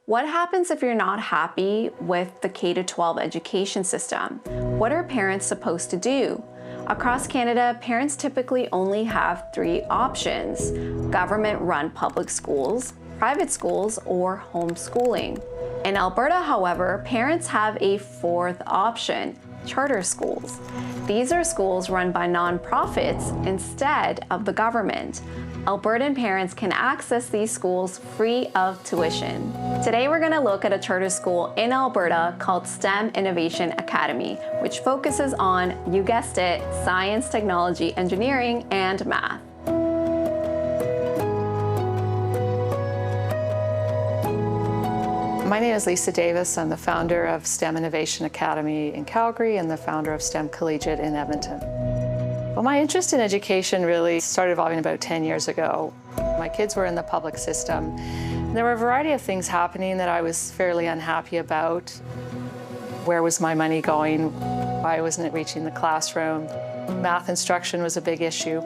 What happens if you're not happy with the K-12 education system? What are parents supposed to do? Across Canada, parents typically only have three options: government-run public schools, private schools, or homeschooling. In Alberta, however, parents have a fourth option: charter schools. These are schools run by nonprofits instead of the government. Albertan parents can access these schools free of tuition. Today we're going to look at a charter school in Alberta called STEM Innovation Academy, which focuses on, you guessed it, science, technology, engineering, and math. My name is Lisa Davis. I'm the founder of STEM Innovation Academy in Calgary and the founder of STEM Collegiate in Edmonton. Well, my interest in education really started evolving about 10 years ago. My kids were in the public system. There were a variety of things happening that I was fairly unhappy about. Where was my money going? Why wasn't it reaching the classroom? Math instruction was a big issue.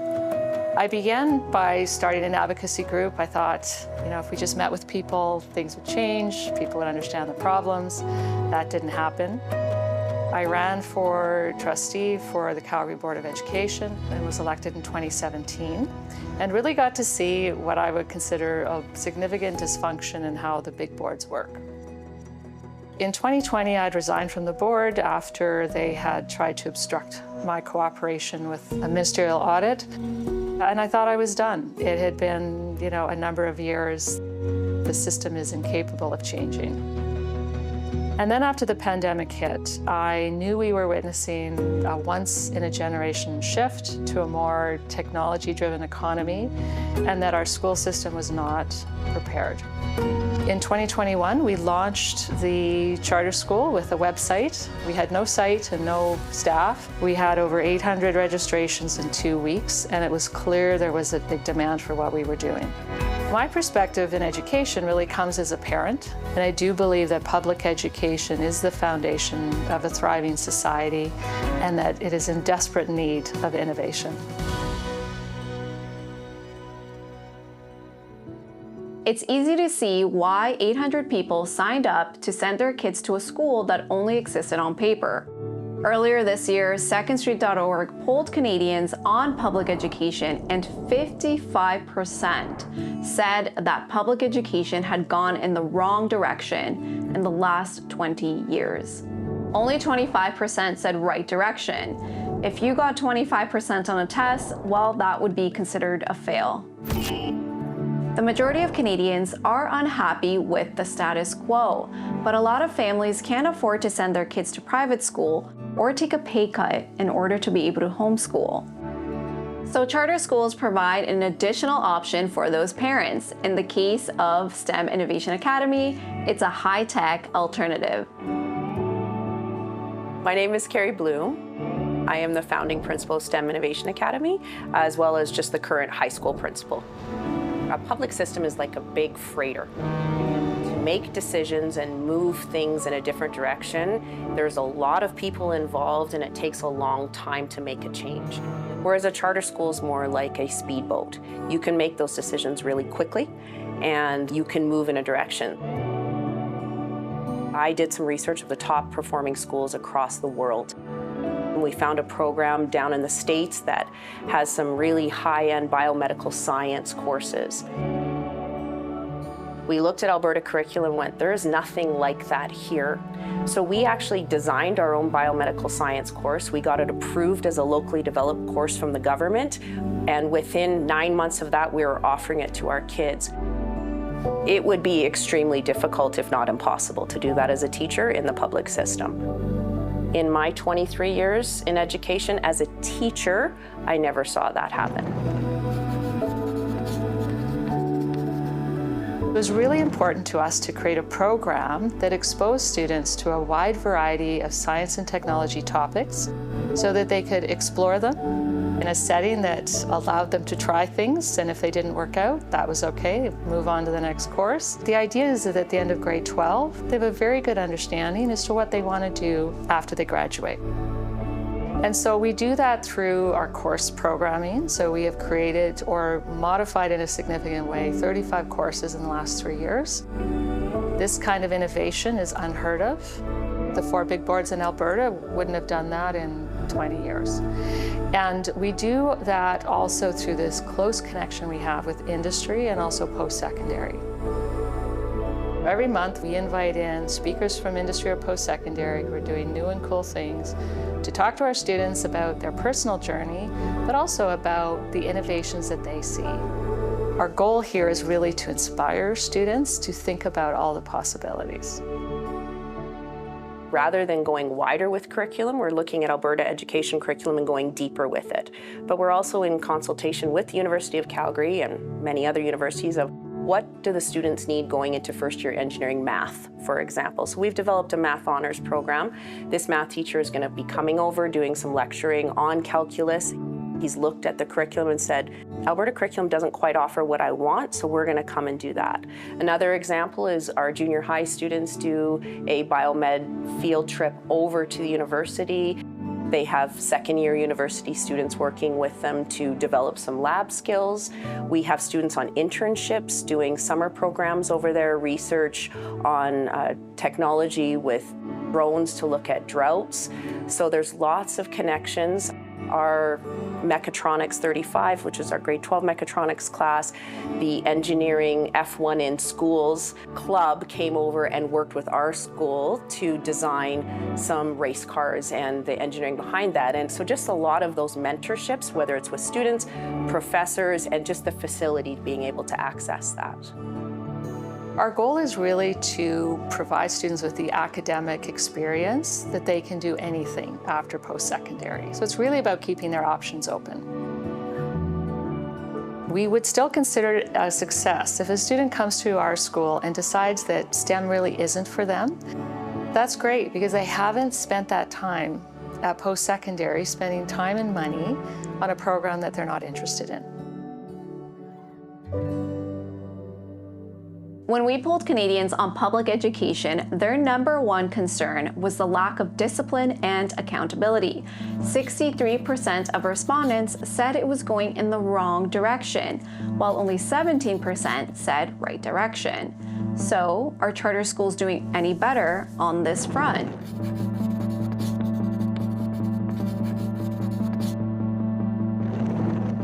I began by starting an advocacy group. I thought, if we just met with people, things would change, people would understand the problems. That didn't happen. I ran for trustee for the Calgary Board of Education and was elected in 2017, and really got to see what I would consider a significant dysfunction in how the big boards work. In 2020, I'd resigned from the board after they had tried to obstruct my cooperation with a ministerial audit, and I thought I was done. It had been, a number of years. The system is incapable of changing. And then after the pandemic hit, I knew we were witnessing a once-in-a-generation shift to a more technology-driven economy, and that our school system was not prepared. In 2021, we launched the charter school with a website. We had no site and no staff. We had over 800 registrations in 2 weeks, and it was clear there was a big demand for what we were doing. My perspective in education really comes as a parent, and I do believe that public education is the foundation of a thriving society and that it is in desperate need of innovation. It's easy to see why 800 people signed up to send their kids to a school that only existed on paper. Earlier this year, secondstreet.org polled Canadians on public education, and 55% said that public education had gone in the wrong direction in the last 20 years. Only 25% said right direction. If you got 25% on a test, well, that would be considered a fail. The majority of Canadians are unhappy with the status quo, but a lot of families can't afford to send their kids to private school or take a pay cut in order to be able to homeschool. So charter schools provide an additional option for those parents. In the case of STEM Innovation Academy, it's a high-tech alternative. My name is Carrie Bloom. I am the founding principal of STEM Innovation Academy, as well as just the current high school principal. A public system is like a big freighter. To make decisions and move things in a different direction, there's a lot of people involved and it takes a long time to make a change. Whereas a charter school is more like a speedboat. You can make those decisions really quickly and you can move in a direction. I did some research of the top performing schools across the world. We found a program down in the States that has some really high-end biomedical science courses. We looked at Alberta curriculum and went, there's nothing like that here. So we actually designed our own biomedical science course. We got it approved as a locally developed course from the government, and within 9 months of that, we were offering it to our kids. It would be extremely difficult, if not impossible, to do that as a teacher in the public system. In my 23 years in education as a teacher, I never saw that happen. It was really important to us to create a program that exposed students to a wide variety of science and technology topics so that they could explore them in a setting that allowed them to try things, and if they didn't work out, that was okay, move on to the next course. The idea is that at the end of grade 12, they have a very good understanding as to what they want to do after they graduate. And so we do that through our course programming. So we have created or modified in a significant way 35 courses in the last 3 years. This kind of innovation is unheard of. The 4 big boards in Alberta wouldn't have done that in 20 years. And we do that also through this close connection we have with industry and also post-secondary. Every month we invite in speakers from industry or post-secondary who are doing new and cool things to talk to our students about their personal journey, but also about the innovations that they see. Our goal here is really to inspire students to think about all the possibilities. Rather than going wider with curriculum, we're looking at Alberta education curriculum and going deeper with it. But we're also in consultation with the University of Calgary and many other universities of what do the students need going into first-year engineering math, for example. So we've developed a math honors program. This math teacher is going to be coming over, doing some lecturing on calculus. He's looked at the curriculum and said, Alberta curriculum doesn't quite offer what I want, so we're going to come and do that. Another example is our junior high students do a biomed field trip over to the university. They have second-year university students working with them to develop some lab skills. We have students on internships doing summer programs over there, research on technology with drones to look at droughts. So there's lots of connections. Our Mechatronics 35, which is our grade 12 mechatronics class, the engineering F1 in schools club came over and worked with our school to design some race cars and the engineering behind that. And so just a lot of those mentorships, whether it's with students, professors, and just the facility being able to access that. Our goal is really to provide students with the academic experience that they can do anything after post-secondary. So it's really about keeping their options open. We would still consider it a success if a student comes to our school and decides that STEM really isn't for them. That's great because they haven't spent that time at post-secondary spending time and money on a program that they're not interested in. When we polled Canadians on public education, their #1 concern was the lack of discipline and accountability. 63% of respondents said it was going in the wrong direction, while only 17% said right direction. So, are charter schools doing any better on this front?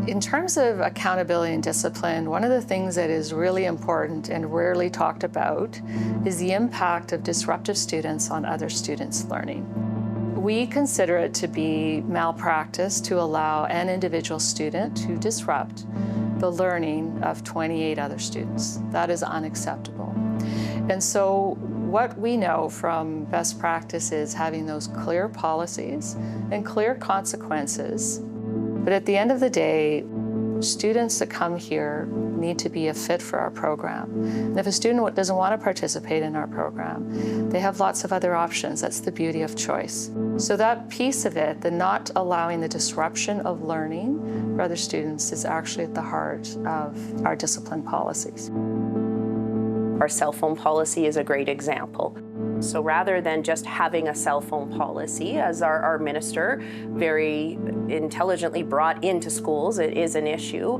In terms of accountability and discipline, one of the things that is really important and rarely talked about is the impact of disruptive students on other students' learning. We consider it to be malpractice to allow an individual student to disrupt the learning of 28 other students. That is unacceptable. And so what we know from best practice is having those clear policies and clear consequences. But at the end of the day, students that come here need to be a fit for our program. And if a student doesn't want to participate in our program, they have lots of other options. That's the beauty of choice. So that piece of it, the not allowing the disruption of learning for other students, is actually at the heart of our discipline policies. Our cell phone policy is a great example. So rather than just having a cell phone policy, as our minister very intelligently brought into schools, it is an issue,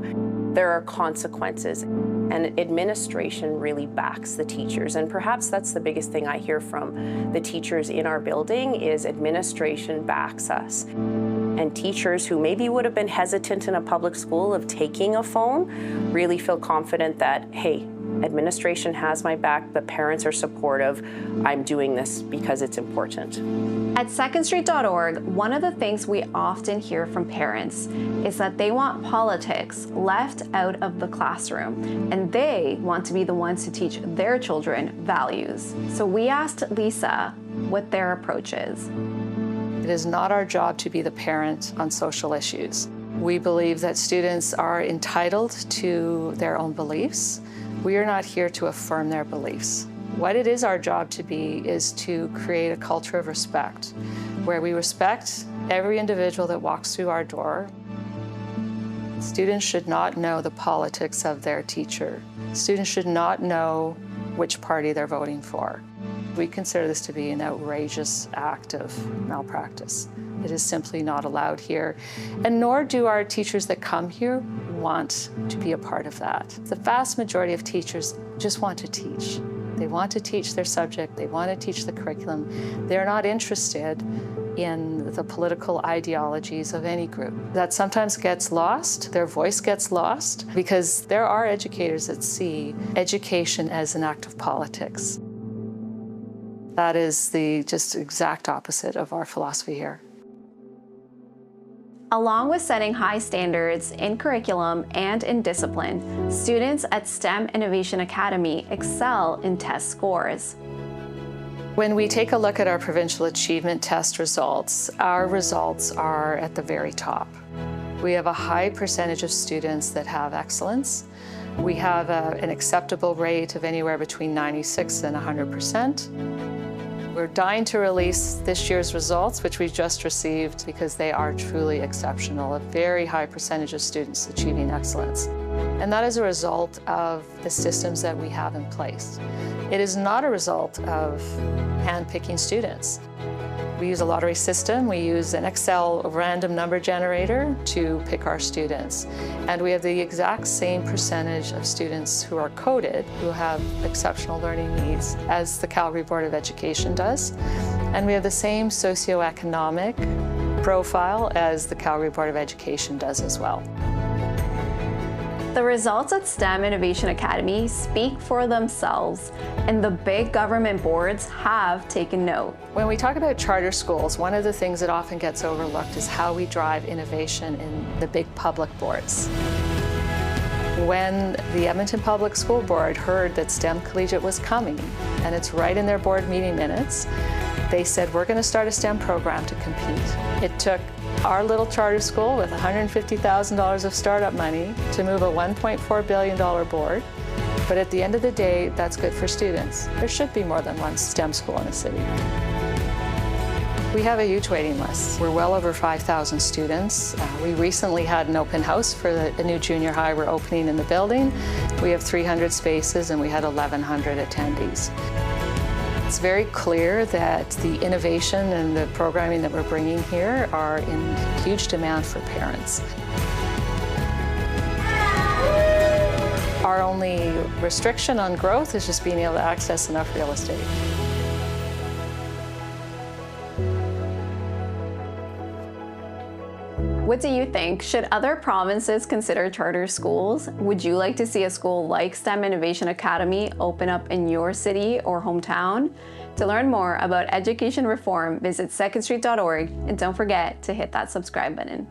there are consequences. And administration really backs the teachers. And perhaps that's the biggest thing I hear from the teachers in our building is administration backs us. And teachers who maybe would have been hesitant in a public school of taking a phone really feel confident that, hey, administration has my back, but parents are supportive. I'm doing this because it's important. At secondstreet.org, one of the things we often hear from parents is that they want politics left out of the classroom, and they want to be the ones to teach their children values. So we asked Lisa what their approach is. It is not our job to be the parent on social issues. We believe that students are entitled to their own beliefs. We are not here to affirm their beliefs. What it is our job to be is to create a culture of respect, where we respect every individual that walks through our door. Students should not know the politics of their teacher. Students should not know which party they're voting for. We consider this to be an outrageous act of malpractice. It is simply not allowed here, and nor do our teachers that come here want to be a part of that. The vast majority of teachers just want to teach. They want to teach their subject. They want to teach the curriculum. They're not interested in the political ideologies of any group. That sometimes gets lost, their voice gets lost, because there are educators that see education as an act of politics. That is the just exact opposite of our philosophy here. Along with setting high standards in curriculum and in discipline, students at STEM Innovation Academy excel in test scores. When we take a look at our provincial achievement test results, our results are at the very top. We have a high percentage of students that have excellence. We have an acceptable rate of anywhere between 96 and 100%. We're dying to release this year's results, which we just received, because they are truly exceptional. A very high percentage of students achieving excellence. And that is a result of the systems that we have in place. It is not a result of hand-picking students. We use a lottery system. We use an Excel random number generator to pick our students. And we have the exact same percentage of students who are coded, who have exceptional learning needs, as the Calgary Board of Education does. And we have the same socioeconomic profile as the Calgary Board of Education does as well. The results at STEM Innovation Academy speak for themselves, and the big government boards have taken note. When we talk about charter schools, one of the things that often gets overlooked is how we drive innovation in the big public boards. When the Edmonton Public School Board heard that STEM Collegiate was coming, and it's right in their board meeting minutes, they said, we're going to start a STEM program to compete. It took our little charter school with $150,000 of startup money to move a $1.4 billion board. But at the end of the day, that's good for students. There should be more than one STEM school in a city. We have a huge waiting list. We're well over 5,000 students. We recently had an open house for a new junior high we're opening in the building. We have 300 spaces and we had 1,100 attendees. It's very clear that the innovation and the programming that we're bringing here are in huge demand for parents. Our only restriction on growth is just being able to access enough real estate. What do you think? Should other provinces consider charter schools? Would you like to see a school like STEM Innovation Academy open up in your city or hometown? To learn more about education reform, visit secondstreet.org and don't forget to hit that subscribe button.